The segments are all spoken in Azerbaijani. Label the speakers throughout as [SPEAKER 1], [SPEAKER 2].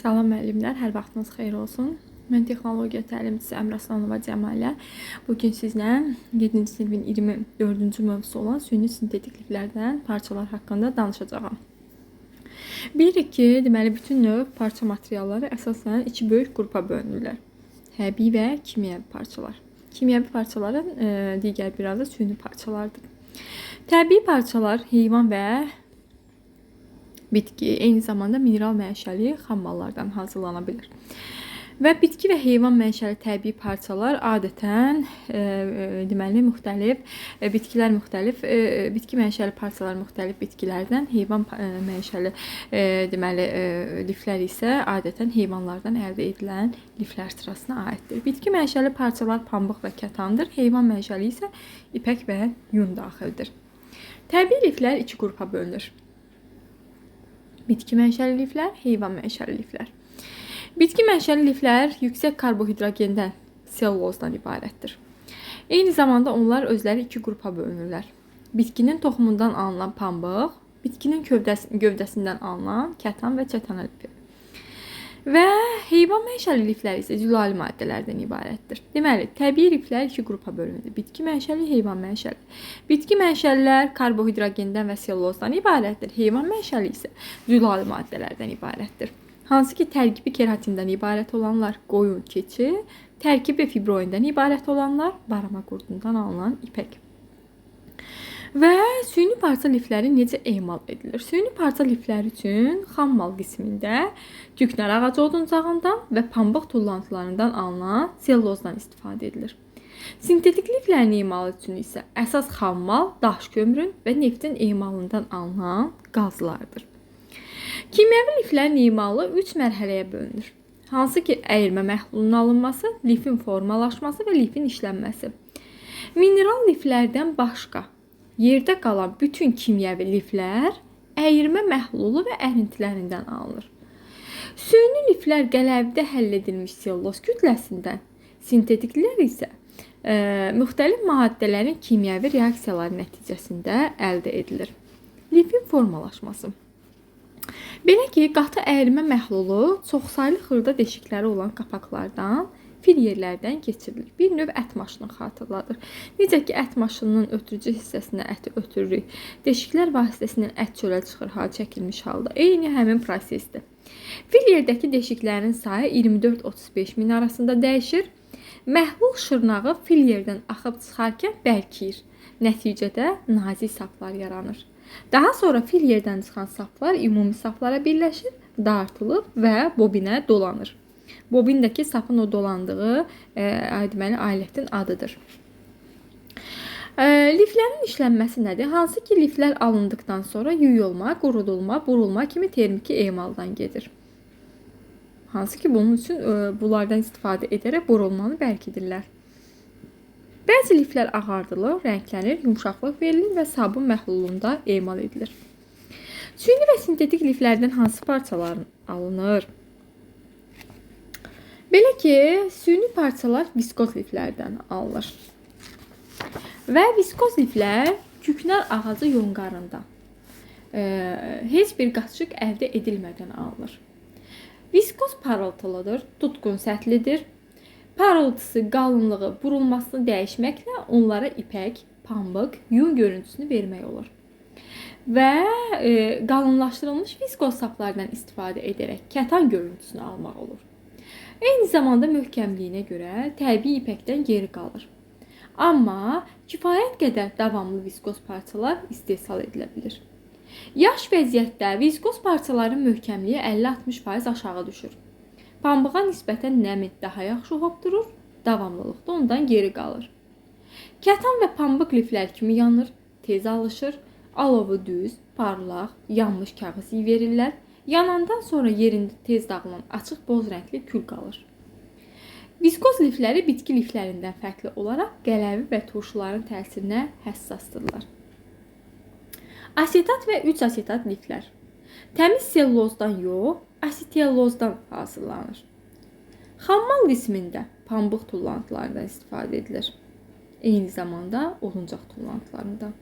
[SPEAKER 1] Salam müəllimlər, hər vaxtınız xeyir olsun. Mən texnologiya təlimçisi Əmrə Aslanova Cəmalə. Bugün sizlə 7-ci sinifin 24-cü mövzusu olan süni sintetik liflərdən parçalar haqqında danışacağam. Bilirik ki, deməli bütün növ parça materialları əsasən iki böyük qrupa bölünürlər. Təbii və kimyəvi parçalar. Kimyəvi parçaların digər bir adı süni parçalardır. Təbii parçalar heyvan və bitki, eyni zamanda mineral mənşəli xam mallardan hazırlana bilir. Və bitki və heyvan mənşəli təbii parçalar adətən deməli müxtəlif bitkilər müxtəlif bitki mənşəli parçalar müxtəlif bitkilərdən, heyvan mənşəli deməli liflər isə adətən heyvanlardan əldə edilən liflər sırasına aiddir. Bitki mənşəli parçalar pambıq və kətandır, heyvan mənşəli isə ipək və yun daxildir. Təbii liflər iki qrupa bölünür. Bitki mənşəli liflər, heyvan mənşəli liflər. Bitki mənşəli liflər yüksək karbohidrogendən, sellulozdan ibarətdir. Eyni zamanda onlar özləri iki qrupa bölünürlər. Bitkinin toxumundan alınan pambıq, bitkinin gövdəsindən alınan kətan və çətana lifi. Və heyvan mənşəli liflər isə zülali maddələrdən ibarətdir. Deməli, təbii liflər iki qrupa bölünür. Bitki mənşəli, heyvan mənşəli. Bitki mənşəlilər karbohidrogendən və sellulozdan ibarətdir. Heyvan mənşəli isə zülali maddələrdən ibarətdir. Hansı ki, tərkibi keratindən ibarət olanlar qoyun, keçi, tərkibi fibroindən ibarət olanlar barama qurdundan alınan ipək. Və süni parça lifləri necə emal edilir? Süni parça lifləri üçün xam mal qismində küknar ağacı oduncağından və pambıq tullantılarından alınan sellulozdan istifadə edilir. Sintetik liflərin emalı üçün isə əsas xam mal daş kömürün və neftin emalından alınan qazlardır. Kimyəvi liflərin emalı 3 mərhələyə bölünür. Hansı ki, əyirmə məhlulunun alınması, lifin formalaşması və lifin işlənməsi. Mineral liflərdən başqa yerdə qalan bütün kimyəvi liflər əyirmə məhlulu və ərintilərindən alınır. Süni liflər qələvdə həll edilmiş selluloz kütləsindən, sintetiklər isə müxtəlif maddələrin kimyəvi reaksiyaları nəticəsində əldə edilir. Lifin formalaşması. Belə ki, qatı əyirmə məhlulu çoxsaylı xırda deşikləri olan qapaqlardan, filyerlərdən keçirilir. Bir növ ət maşını xatırladır. Necə ki, ət maşınının ötürücü hissəsinə əti ötürürük. Deşiklər vasitəsilə ət çölə çıxır, hal çəkilmiş halda. Eyni həmin prosesdir. Filyerdəki deşiklərin sayı 24-35 min arasında dəyişir. Məhlul şırnağı filyerdən axıb çıxarkən bərkiyir. Nəticədə nazik saplar yaranır. Daha sonra filyerdən çıxan saplar ümumi saplara birləşir, dartılıb və bobinə dolanır. Bobindəki sapın o dolandığı deməli alətin adıdır. Liflərin işlənməsi nədir? Hansı ki, liflər alındıktan sonra yuyulma, qurudulma, burulma kimi termiki emaldan gedir. Hansı ki, bunun üçün bunlardan istifadə edərək burulmanı bərkidirlər. Bəzi liflər ağardılır, rənglənir, yumşaqlıq verilir və sabun məhlulunda emal edilir. Süni və sintetik liflərdən hansı parçalar alınır? Belə ki, süni parçalar viskoz liflərdən alınır. Və viskoz liflər küknar ağacı yonqarından heç bir qaçıq əldə edilmədən alınır. Viskoz parıltılıdır, tutqun səthlidir. Parıltısı, qalınlığı, burulmasını dəyişməklə onlara ipək, pambıq, yun görüntüsünü vermək olur. Və qalınlaşdırılmış viskoz saplardan istifadə edərək kətan görüntüsünü almaq olur. Eyni zamanda möhkəmliyinə görə təbii ipəkdən geri qalır. Amma kifayət qədər davamlı viskoz parçalar istehsal edilə bilir. Yaş vəziyyətdə viskoz parçaların möhkəmliyi 50-60% aşağı düşür. Pambığa nisbətən nəmi daha yaxşı hopdurur, davamlılıqda ondan geri qalır. Kətan və pambıq liflər kimi yanır, tez alışır, alovu düz, parlaq, yanmış kağız iyi verirlər. Yanandan sonra yerində tez dağılan açıq boz rəngli kül qalır. Viskoz lifləri bitki liflərindən fərqli olaraq qələvi və turşuların təsirinə həssasdırlar. Asetat və 3-asetat liflər. Təmiz sellulozdan yox, asitellozdan hazırlanır. Xammal qismində pambıq tullantılarından istifadə edilir. Eyni zamanda oluncaq tullantılarından.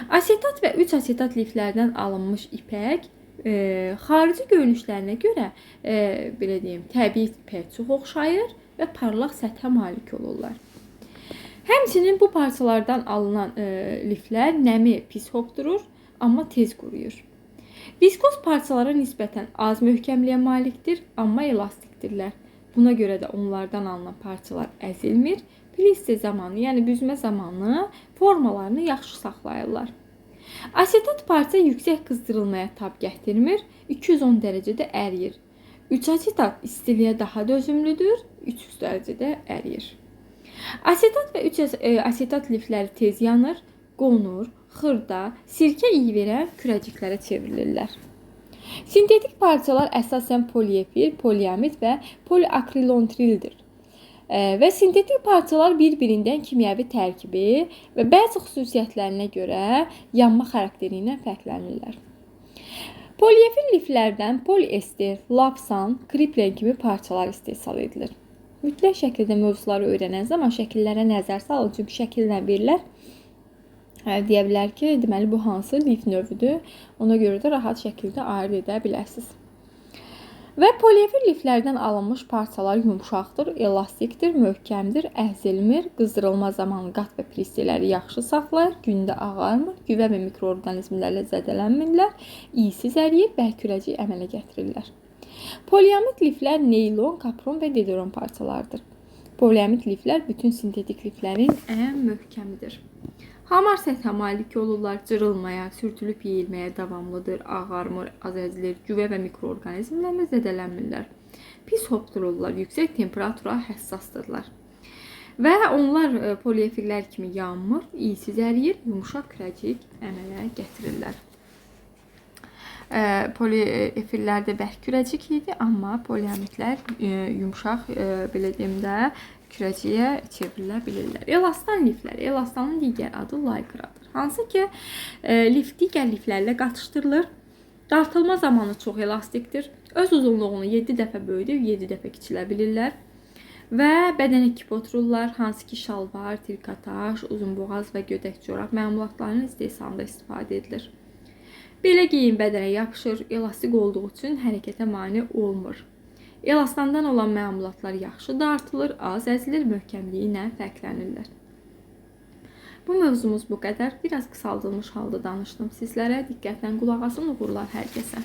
[SPEAKER 1] Asetat və 3-asetat liflərdən alınmış ipək Xarici görünüşlərinə görə belə deyim, təbii ipə çox oxşayır və parlaq səthə malik olurlar. Həmçinin bu parçalardan alınan liflər nəmi pis hopdurur, amma tez quruyur. Viskoz parçalara nisbətən az möhkəmliyə malikdir, amma elastikdirlər. Buna görə də onlardan alınan parçalar əzilmir, plister zamanı, yəni büzmə zamanı formalarını yaxşı saxlayırlar. Asetat parça yüksək qızdırılmaya tab gətirmir, 210 dərəcədə əriyir. 3 asetat istiliyə daha dözümlüdür, 300 dərəcədə əriyir. Asetat və 3 asetat lifləri tez yanır, qonur, xırda, sirkə iyi verən kürəciklərə çevrilirlər. Sintetik parçalar əsasən poliefir, poliamid və poliakrilonitrildir. Və sintetik parçalar bir-birindən kimyəvi tərkibi və bəzi xüsusiyyətlərinə görə yanma xarakteri ilə fərqlənirlər. Poliefir liflərdən poliester, lapsan, kriplen kimi parçalar istehsal edilir. Mütləq şəkildə mövzuları öyrənən zaman şəkillərə nəzər salın, çünki şəkillə verirlər. Deyə bilər ki, deməli bu hansı lif növüdür, ona görə də rahat şəkildə ayırd edə bilərsiniz. Və poliefir liflərdən alınmış parçalar yumşaqdır, elastikdir, möhkəmdir, əzilmir, qızdırılma zamanı qat və plisterləri yaxşı saxlayır, gündə ağarmır, güvə və mikroorqanizmlərlə zədələnmirlər, iysiz əriyir, bərkürəcik əmələ gətirirlər. Poliamid liflər neylon, kapron və dederon parçalardır. Poliamid liflər bütün sintetik liflərin ən möhkəmidir. Hamar səthə malik olurlar, cırılmaya, sürtülüb yeyilməyə davamlıdır, ağarmır, az əzilir, güvə və mikroorqanizmlərlə zədələnmirlər. Pis hopdururlar, yüksək temperatura həssasdırlar. Və onlar poliefirlər kimi yanmır, iysiz əriyir, yumşaq kürəcik əmələ gətirirlər. Poliefirlər də bərk kürəcik idi, amma poliamidlər yumşaq, belə deyim də, kürəciyə çevrilə bilirlər. Elastan liflər. Elastanın digər adı laykradır. Hansı ki, lif digər liflərlə qatışdırılır. Dartılma zamanı çox elastikdir. Öz uzunluğunu 7 dəfə böyüdüb 7 dəfə kiçilə bilirlər. Və bədənə kip otururlar. Hansı ki, şalvar, trikotaj, uzunboğaz və gödək corab məmulatlarının istehsalında istifadə edilir. Belə geyim bədənə yapışır, elastik olduğu üçün hərəkətə mane olmur. Elastandan olan məmulatlar yaxşı dartılır, az əzilir, möhkəmliyi ilə fərqlənirlər. Bu mövzumuz bu qədər. Biraz qısaldılmış halda danışdım sizlərə. Diqqətlə qulaq asın, uğurlar hər kəsə.